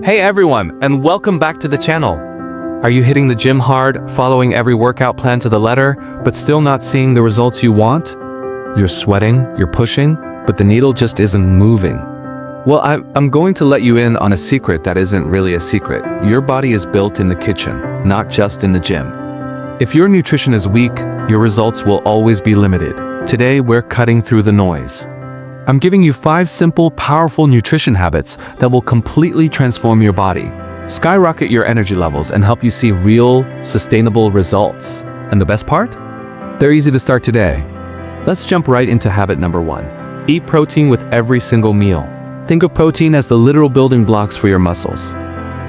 Hey everyone, and welcome back to the channel. Are you hitting the gym hard, following every workout plan to the letter, but still not seeing the results you want? You're sweating, you're pushing, but the needle just isn't moving. Well, I'm going to let you in on a secret that isn't really a secret. Your body is built in the kitchen, not just in the gym. If your nutrition is weak, your results will always be limited. Today, we're cutting through the noise. I'm giving you 5 simple, powerful nutrition habits that will completely transform your body, skyrocket your energy levels, and help you see real, sustainable results. And the best part? They're easy to start today. Let's jump right into habit number 1. Eat protein with every single meal. Think of protein as the literal building blocks for your muscles.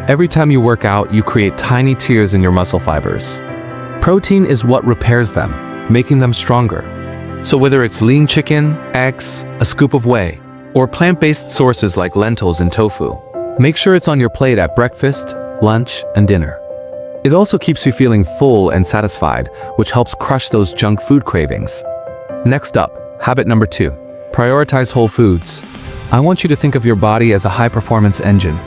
Every time you work out, you create tiny tears in your muscle fibers. Protein is what repairs them, making them stronger. So whether it's lean chicken, eggs, a scoop of whey, or plant-based sources like lentils and tofu, make sure it's on your plate at breakfast, lunch, and dinner. It also keeps you feeling full and satisfied, which helps crush those junk food cravings. Next up, habit number 2. Prioritize whole foods. I want you to think of your body as a high-performance engine.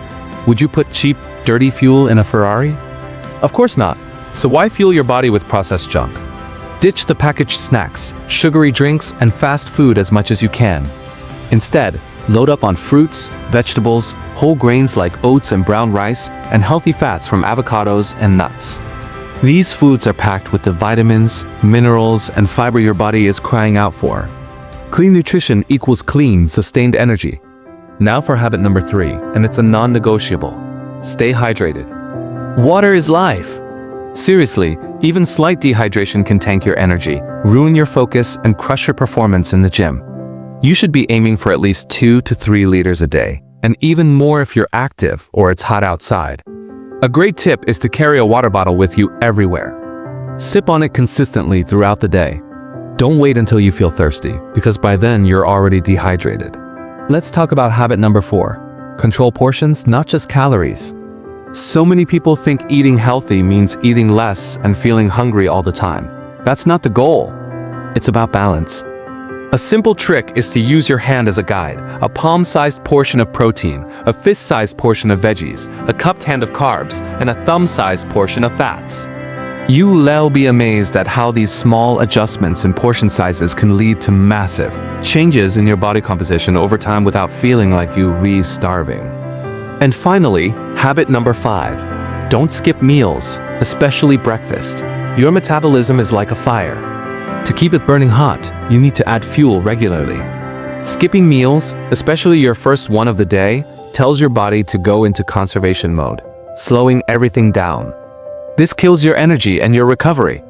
Would you put cheap, dirty fuel in a Ferrari? Of course not. So why fuel your body with processed junk? Ditch the packaged snacks, sugary drinks, and fast food as much as you can. Instead, load up on fruits, vegetables, whole grains like oats and brown rice, and healthy fats from avocados and nuts. These foods are packed with the vitamins, minerals, and fiber your body is crying out for. Clean nutrition equals clean, sustained energy. Now for habit number 3, and it's a non-negotiable. Stay hydrated. Water is life. Seriously, even slight dehydration can tank your energy, ruin your focus, and crush your performance in the gym. You should be aiming for at least 2 to 3 liters a day, and even more if you're active or it's hot outside. A great tip is to carry a water bottle with you everywhere. Sip on it consistently throughout the day. Don't wait until you feel thirsty, because by then you're already dehydrated. Let's talk about habit number 4. Control portions, not just calories. So many people think eating healthy means eating less and feeling hungry all the time. That's not the goal. It's about balance. A simple trick is to use your hand as a guide. A palm-sized portion of protein, a fist-sized portion of veggies, a cupped hand of carbs, and a thumb-sized portion of fats. You'll be amazed at how these small adjustments in portion sizes can lead to massive changes in your body composition over time without feeling like you're starving. And finally, habit number 5. Don't skip meals, especially breakfast. Your metabolism is like a fire. To keep it burning hot, you need to add fuel regularly. Skipping meals, especially your first one of the day, tells your body to go into conservation mode, slowing everything down. This kills your energy and your recovery.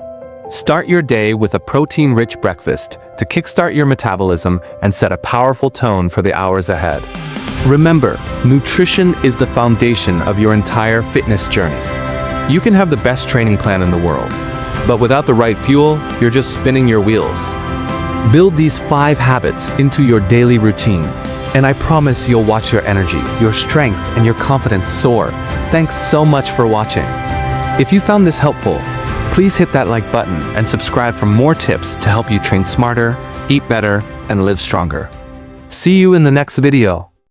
Start your day with a protein-rich breakfast to kickstart your metabolism and set a powerful tone for the hours ahead. Remember, nutrition is the foundation of your entire fitness journey. You can have the best training plan in the world, but without the right fuel, you're just spinning your wheels. Build these 5 habits into your daily routine, and I promise you'll watch your energy, your strength, and your confidence soar. Thanks so much for watching. If you found this helpful, please hit that like button and subscribe for more tips to help you train smarter, eat better, and live stronger. See you in the next video.